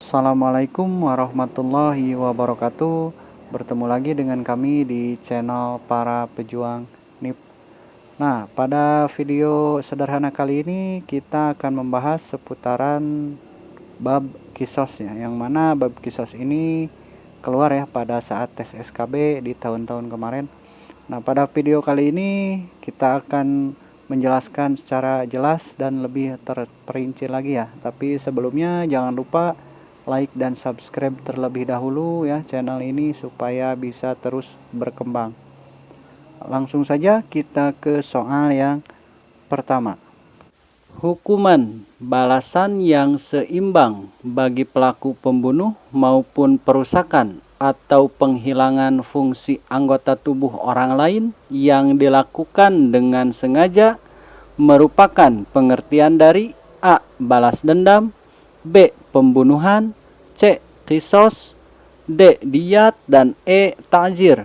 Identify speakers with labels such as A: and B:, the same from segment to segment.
A: Assalamualaikum warahmatullahi wabarakatuh. Bertemu lagi dengan kami di channel Para Pejuang NIP. Nah, pada video sederhana kali ini kita akan membahas seputaran bab kisos ya, yang mana bab kisos ini keluar ya pada saat tes SKB di tahun-tahun kemarin. Nah, pada video kali ini kita akan menjelaskan secara jelas dan lebih terperinci lagi ya. Tapi sebelumnya jangan lupa like dan subscribe terlebih dahulu ya channel ini supaya bisa terus berkembang. Langsung saja kita ke soal yang pertama. Hukuman balasan yang seimbang bagi pelaku pembunuh maupun perusakan atau penghilangan fungsi anggota tubuh orang lain yang dilakukan dengan sengaja merupakan pengertian dari A. Balas dendam, B. Pembunuhan, C. Qisas, D. Diyat, dan E. Ta'zir.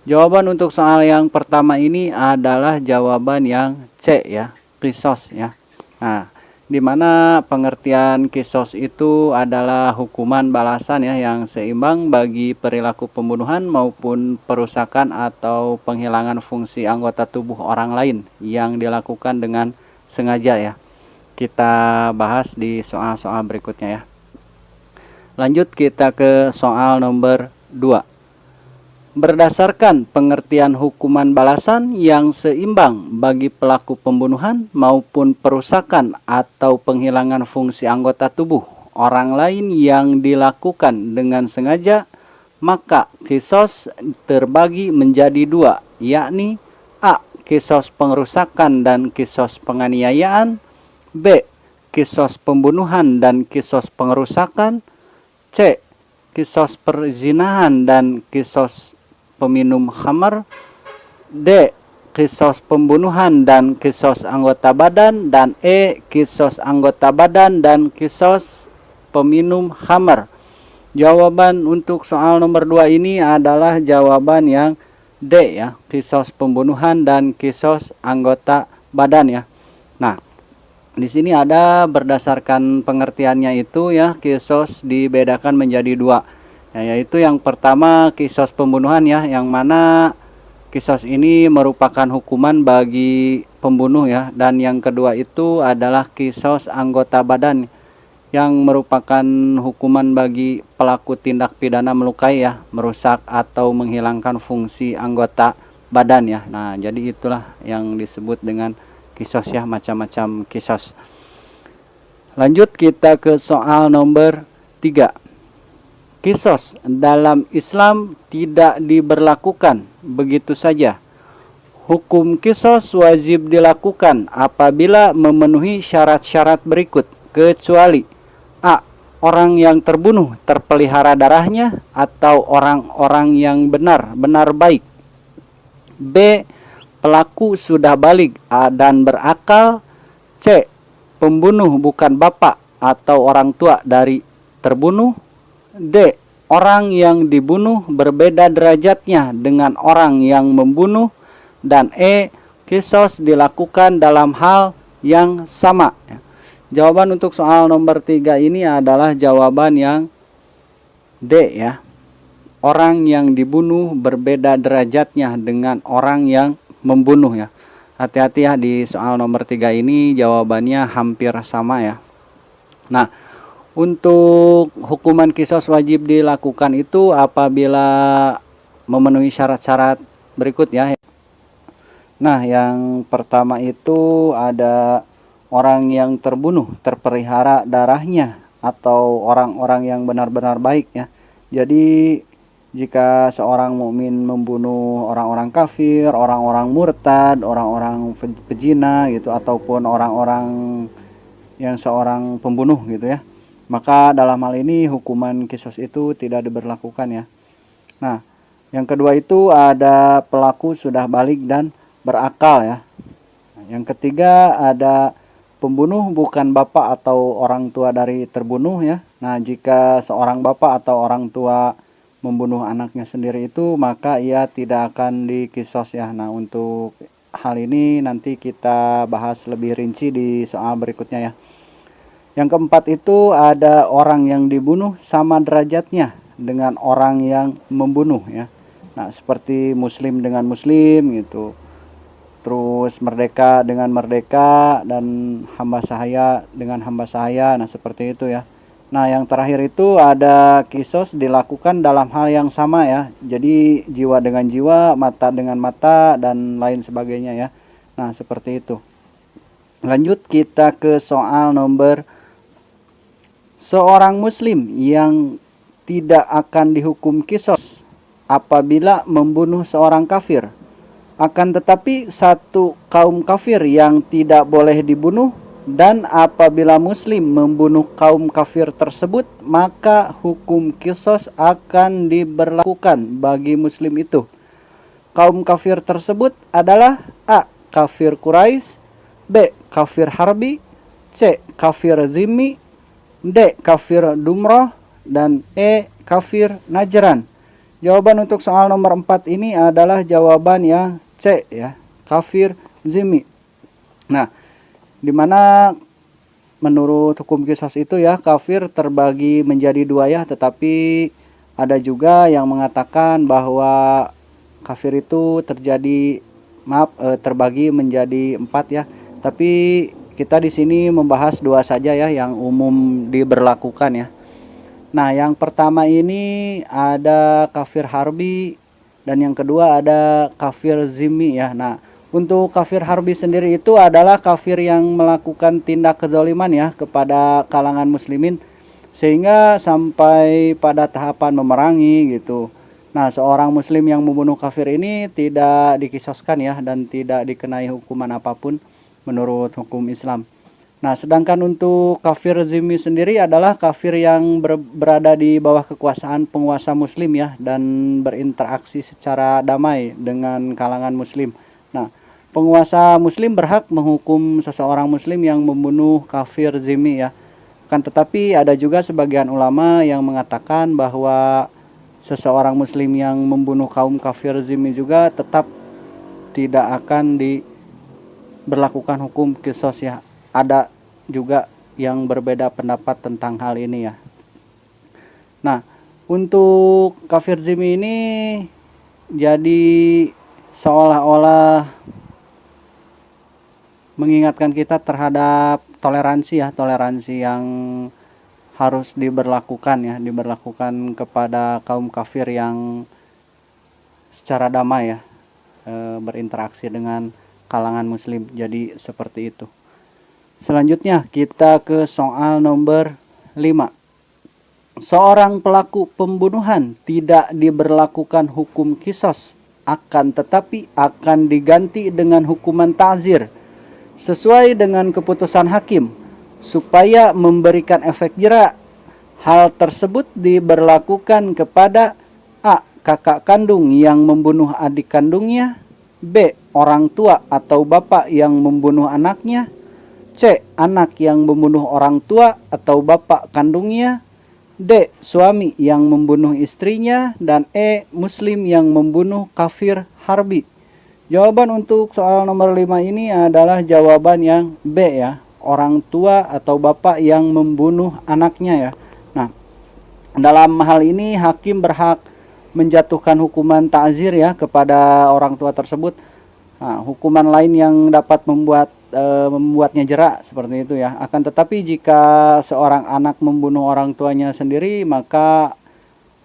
A: Jawaban untuk soal yang pertama ini adalah jawaban yang C ya, qisas ya. Nah, di mana pengertian qisas itu adalah hukuman balasan ya yang seimbang bagi perilaku pembunuhan maupun perusakan atau penghilangan fungsi anggota tubuh orang lain yang dilakukan dengan sengaja ya. Kita bahas di soal-soal berikutnya ya. Lanjut kita ke soal nomor 2. Berdasarkan pengertian hukuman balasan yang seimbang bagi pelaku pembunuhan maupun perusakan atau penghilangan fungsi anggota tubuh orang lain yang dilakukan dengan sengaja, maka qisas terbagi menjadi dua, yakni A. Qisas pengerusakan dan qisas penganiayaan, B. Qisas pembunuhan dan qisas pengerusakan, C. Qisas perzinahan dan qisas peminum khamar, D. Qisas pembunuhan dan qisas anggota badan, dan E. Qisas anggota badan dan qisas peminum khamar. Jawaban untuk soal nomor 2 ini adalah jawaban yang D ya, qisas pembunuhan dan qisas anggota badan ya. Nah, di sini ada berdasarkan pengertiannya itu ya, qisas dibedakan menjadi dua. Ya, yaitu yang pertama qisas pembunuhan ya, yang mana qisas ini merupakan hukuman bagi pembunuh ya, dan yang kedua itu adalah qisas anggota badan yang merupakan hukuman bagi pelaku tindak pidana melukai ya, merusak atau menghilangkan fungsi anggota badan ya. Nah, jadi itulah yang disebut dengan qisas ya, macam-macam qisas. Lanjut kita ke soal nomor 3. Qisas dalam Islam tidak diberlakukan begitu saja. Hukum qisas wajib dilakukan apabila memenuhi syarat-syarat berikut, kecuali A. Orang yang terbunuh terpelihara darahnya atau orang-orang yang benar-benar baik, B. Pelaku sudah baligh dan berakal, C. Pembunuh bukan bapak atau orang tua dari terbunuh, D. Orang yang dibunuh berbeda derajatnya dengan orang yang membunuh, dan E. Qisas dilakukan dalam hal yang sama. Jawaban untuk soal nomor 3 ini adalah jawaban yang D ya. Orang yang dibunuh berbeda derajatnya dengan orang yang membunuh ya. Hati-hati ya, di soal nomor 3 ini jawabannya hampir sama ya. Nah, untuk hukuman qisas wajib dilakukan itu apabila memenuhi syarat-syarat berikut ya. Nah, yang pertama itu ada orang yang terbunuh terpelihara darahnya atau orang-orang yang benar-benar baik ya. Jadi jika seorang mukmin membunuh orang-orang kafir, orang-orang murtad, orang-orang pezina gitu, ataupun orang-orang yang seorang pembunuh gitu ya, maka dalam hal ini hukuman qisas itu tidak diberlakukan ya. Nah, yang kedua itu ada pelaku sudah baligh dan berakal ya. Yang ketiga ada pembunuh bukan bapak atau orang tua dari terbunuh ya. Nah, jika seorang bapak atau orang tua membunuh anaknya sendiri itu, maka ia tidak akan diqisas ya. Nah, untuk hal ini nanti kita bahas lebih rinci di soal berikutnya ya. Yang keempat itu ada orang yang dibunuh sama derajatnya dengan orang yang membunuh ya. Nah, seperti muslim dengan muslim gitu. Terus merdeka dengan merdeka dan hamba sahaya dengan hamba sahaya. Nah, seperti itu ya. Nah, yang terakhir itu ada kisos dilakukan dalam hal yang sama ya. Jadi jiwa dengan jiwa, mata dengan mata dan lain sebagainya ya. Nah, seperti itu. Lanjut kita ke soal nomor, seorang muslim yang tidak akan dihukum kisos apabila membunuh seorang kafir. Akan tetapi satu kaum kafir yang tidak boleh dibunuh, dan apabila muslim membunuh kaum kafir tersebut, maka hukum kisos akan diberlakukan bagi muslim itu. Kaum kafir tersebut adalah A. Kafir Quraisy, B. Kafir Harbi, C. Kafir Zimmi, D. Kafir Dumrah, dan E. Kafir Najran. Jawaban untuk soal nomor 4 ini adalah jawaban yang C ya, kafir Zimmi. Nah, dimana menurut hukum kisos itu ya, kafir terbagi menjadi dua ya, tetapi ada juga yang mengatakan bahwa kafir itu terbagi menjadi 4 ya. Tapi kita di sini membahas dua saja ya yang umum diberlakukan ya. Nah, yang pertama ini ada kafir harbi dan yang kedua ada kafir zimmi ya. Nah, untuk kafir harbi sendiri itu adalah kafir yang melakukan tindak kezaliman ya kepada kalangan muslimin sehingga sampai pada tahapan memerangi gitu. Nah, seorang muslim yang membunuh kafir ini tidak dikisoskan ya dan tidak dikenai hukuman apapun menurut hukum Islam. Nah, sedangkan untuk kafir zimmi sendiri adalah kafir yang berada di bawah kekuasaan penguasa muslim ya dan berinteraksi secara damai dengan kalangan muslim. Nah, penguasa muslim berhak menghukum seseorang muslim yang membunuh kafir zimmi ya. Kan tetapi ada juga sebagian ulama yang mengatakan bahwa seseorang muslim yang membunuh kaum kafir zimmi juga tetap tidak akan diberlakukan hukum kisos ya. Ada juga yang berbeda pendapat tentang hal ini ya. Nah, untuk kafir zimmi ini jadi seolah-olah mengingatkan kita terhadap toleransi ya, toleransi yang harus diberlakukan kepada kaum kafir yang secara damai ya, berinteraksi dengan kalangan muslim. Jadi seperti itu. Selanjutnya kita ke soal nomor 5. Seorang pelaku pembunuhan tidak diberlakukan hukum kisos, akan tetapi akan diganti dengan hukuman ta'zir sesuai dengan keputusan hakim supaya memberikan efek jera. Hal tersebut diberlakukan kepada A. Kakak kandung yang membunuh adik kandungnya, B. Orang tua atau bapak yang membunuh anaknya, C. Anak yang membunuh orang tua atau bapak kandungnya, D. Suami yang membunuh istrinya, dan E. Muslim yang membunuh kafir harbi. Jawaban untuk soal nomor 5 ini adalah jawaban yang B ya, orang tua atau bapak yang membunuh anaknya ya. Nah, dalam hal ini hakim berhak menjatuhkan hukuman ta'zir ya kepada orang tua tersebut. Nah, hukuman lain yang dapat membuatnya jera seperti itu ya. Akan tetapi jika seorang anak membunuh orang tuanya sendiri, maka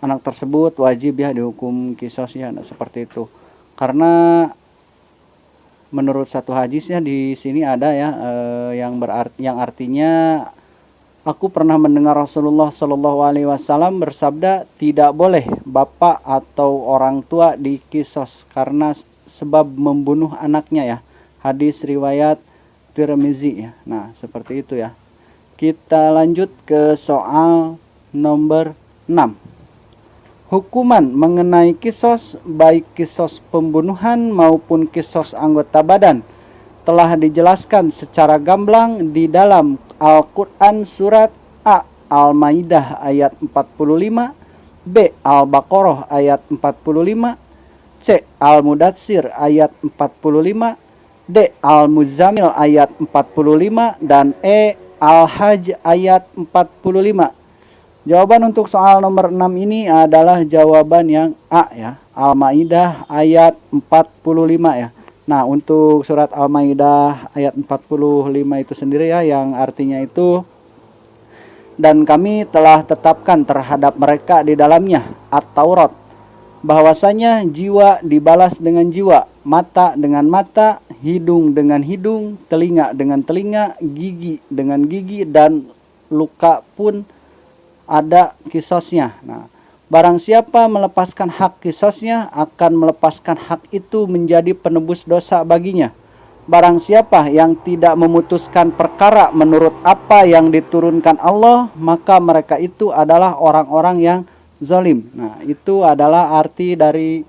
A: anak tersebut wajib ya dihukum kisos ya. Nah, seperti itu. Karena menurut satu hadisnya di sini ada ya yang artinya, aku pernah mendengar Rasulullah Shallallahu Alaihi Wasallam bersabda, tidak boleh bapak atau orang tua dikisos karena sebab membunuh anaknya ya. Hadis riwayat Tirmizi ya. Nah, seperti itu ya. Kita lanjut ke soal nomor 6. Hukuman mengenai kisos, baik kisos pembunuhan maupun kisos anggota badan, telah dijelaskan secara gamblang di dalam Al-Quran surat A. Al-Maidah ayat 45, B. Al-Baqarah ayat 45, C. Al-Mudatsir ayat 45, D. Al-Muzammil ayat 45, dan E. Al-Hajj ayat 45. Jawaban untuk soal nomor 6 ini adalah jawaban yang A ya. Al-Maidah ayat 45 ya. Nah, untuk surat Al-Maidah ayat 45 itu sendiri ya, yang artinya itu, dan kami telah tetapkan terhadap mereka di dalamnya At-Taurat, bahwasanya jiwa dibalas dengan jiwa, mata dengan mata, hidung dengan hidung, telinga dengan telinga, gigi dengan gigi, dan luka pun ada kisosnya. Nah, barang siapa melepaskan hak kisosnya, akan melepaskan hak itu menjadi penebus dosa baginya. Barang siapa yang tidak memutuskan perkara menurut apa yang diturunkan Allah, maka mereka itu adalah orang-orang yang zalim. Nah, itu adalah arti dari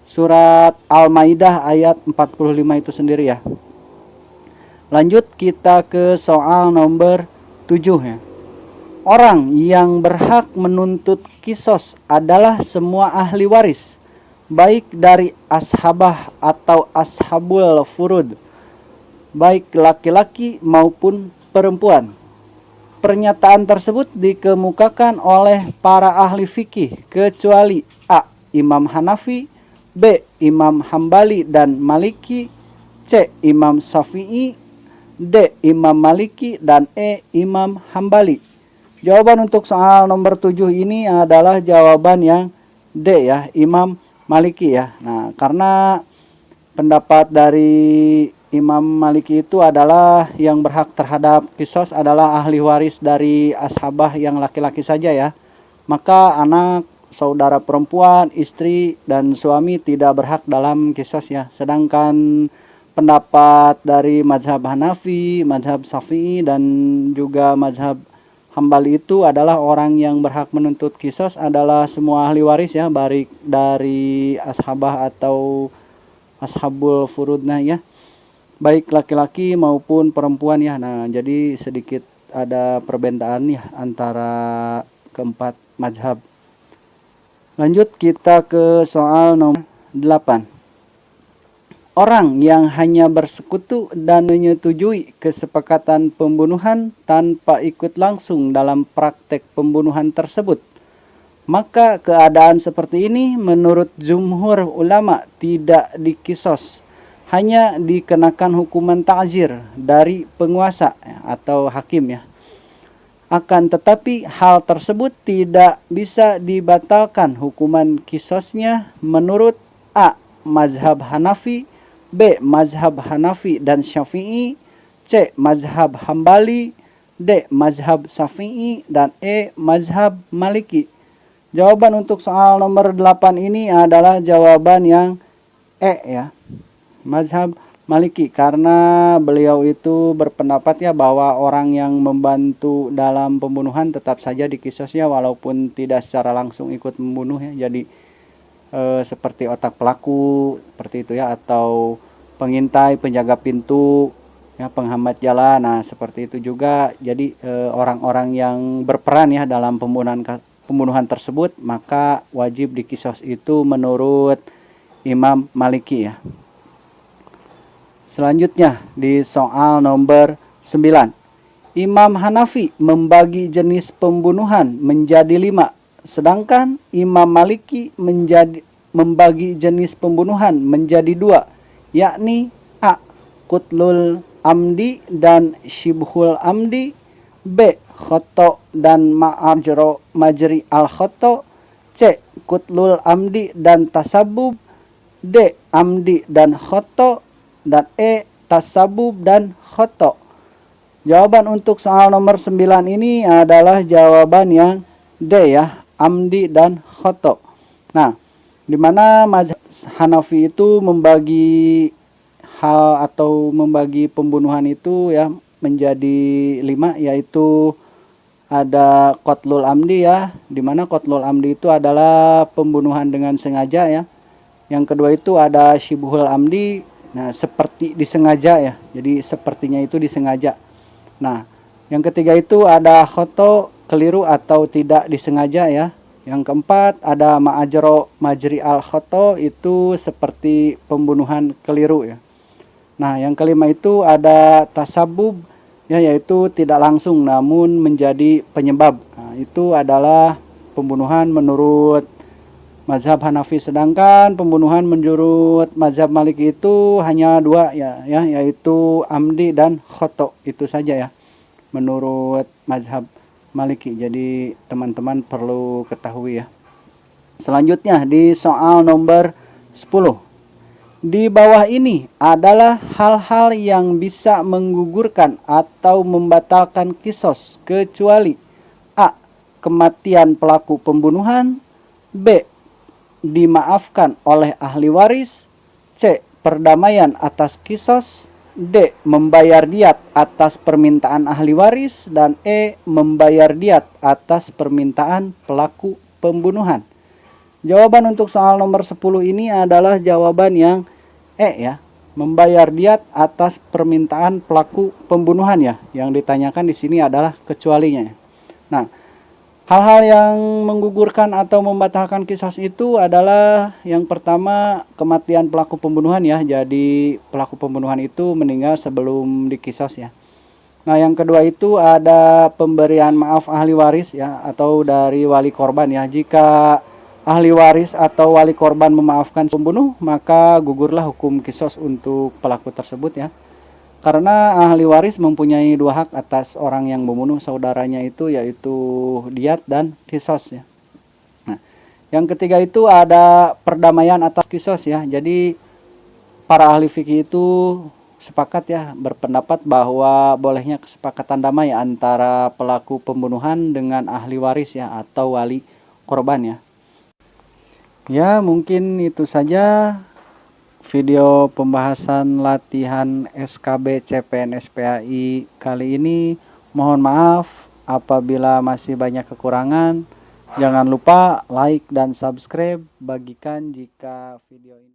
A: surat Al-Maidah ayat 45 itu sendiri ya. Lanjut kita ke soal nomor 7 ya. Orang yang berhak menuntut kisos adalah semua ahli waris, baik dari ashabah atau ashabul furud, baik laki-laki maupun perempuan. Pernyataan tersebut dikemukakan oleh para ahli fikih kecuali A. Imam Hanafi, B. Imam Hambali dan Maliki, C. Imam Syafi'i, D. Imam Maliki, dan E. Imam Hambali. Jawaban untuk soal nomor 7 ini adalah jawaban yang D ya, Imam Maliki ya. Nah, karena pendapat dari Imam Maliki itu adalah yang berhak terhadap kisos adalah ahli waris dari ashabah yang laki-laki saja ya. Maka anak, saudara perempuan, istri, dan suami tidak berhak dalam kisos ya. Sedangkan pendapat dari mazhab Hanafi, mazhab Syafi'i, dan juga mazhab Hambali itu adalah orang yang berhak menuntut kisos adalah semua ahli waris ya, baik dari ashabah atau ashabul furudna ya, baik laki-laki maupun perempuan ya. Nah, jadi sedikit ada perbedaan ya antara keempat mazhab. Lanjut kita ke soal nomor 8. Orang yang hanya bersekutu dan menyetujui kesepakatan pembunuhan tanpa ikut langsung dalam praktek pembunuhan tersebut, maka keadaan seperti ini menurut jumhur ulama tidak dikisos, hanya dikenakan hukuman ta'zir dari penguasa atau hakim ya. Akan tetapi hal tersebut tidak bisa dibatalkan hukuman kisosnya menurut A. Mazhab Hanafi, B. Mazhab Hanafi dan Syafi'i, C. Mazhab Hambali, D. Mazhab Syafi'i, dan E. Mazhab Maliki. Jawaban untuk soal nomor 8 ini adalah jawaban yang E ya, Mazhab Maliki, karena beliau itu berpendapat ya bahwa orang yang membantu dalam pembunuhan tetap saja dikisosnya walaupun tidak secara langsung ikut membunuh ya. Jadi seperti otak pelaku seperti itu ya, atau pengintai, penjaga pintu ya, penghambat jalan. Nah, seperti itu juga. Jadi orang-orang yang berperan ya dalam pembunuhan tersebut maka wajib dikisos itu menurut Imam Maliki ya. Selanjutnya di soal nomor 9. Imam Hanafi membagi jenis pembunuhan menjadi 5, sedangkan Imam Maliki membagi jenis pembunuhan menjadi 2, yakni A. Qutlul amdi dan shibhul amdi, B. Khoto dan majri al khoto, C. Qutlul amdi dan tasabub, D. Amdi dan khoto, dan E. Tasabub dan khoto. Jawaban untuk soal nomor 9 ini adalah jawaban yang D ya, amdi dan khoto. Nah, di mana mazhab Hanafi itu membagi hal atau membagi pembunuhan itu ya menjadi 5, yaitu ada qatlul amdi ya, di mana qatlul amdi itu adalah pembunuhan dengan sengaja ya. Yang kedua itu ada shibhul amdi, nah seperti disengaja ya, jadi sepertinya itu disengaja. Nah, yang ketiga itu ada khoto, keliru atau tidak disengaja ya. Yang keempat ada majri al khoto, itu seperti pembunuhan keliru ya. Nah, yang kelima itu ada tasabub, ya, yaitu tidak langsung namun menjadi penyebab. Nah, itu adalah pembunuhan menurut mazhab Hanafi, sedangkan pembunuhan menurut mazhab Malik itu hanya dua ya, yaitu amdi dan khoto, itu saja ya menurut mazhab Maliki. Jadi teman-teman perlu ketahui ya. Selanjutnya di soal nomor 10. Di bawah ini adalah hal-hal yang bisa menggugurkan atau membatalkan kisos kecuali A. Kematian pelaku pembunuhan, B. Dimaafkan oleh ahli waris, C. Perdamaian atas kisos, D. Membayar diat atas permintaan ahli waris, dan E. Membayar diat atas permintaan pelaku pembunuhan. Jawaban untuk soal nomor 10 ini adalah jawaban yang E ya, membayar diat atas permintaan pelaku pembunuhan ya. Yang ditanyakan di sini adalah kecualinya. Nah, hal-hal yang menggugurkan atau membatalkan kisos itu adalah yang pertama kematian pelaku pembunuhan ya. Jadi pelaku pembunuhan itu meninggal sebelum dikisos ya. Nah, yang kedua itu ada pemberian maaf ahli waris ya, atau dari wali korban ya. Jika ahli waris atau wali korban memaafkan pembunuh, maka gugurlah hukum kisos untuk pelaku tersebut ya. Karena ahli waris mempunyai dua hak atas orang yang membunuh saudaranya itu, yaitu diat dan kisos ya. Nah, yang ketiga itu ada perdamaian atas kisos ya. Jadi para ahli fikih itu sepakat ya, berpendapat bahwa bolehnya kesepakatan damai antara pelaku pembunuhan dengan ahli waris ya, atau wali korban ya. Ya, mungkin itu saja video pembahasan latihan SKB CPNS PAI kali ini. Mohon maaf apabila masih banyak kekurangan. Jangan lupa like dan subscribe, bagikan jika video ini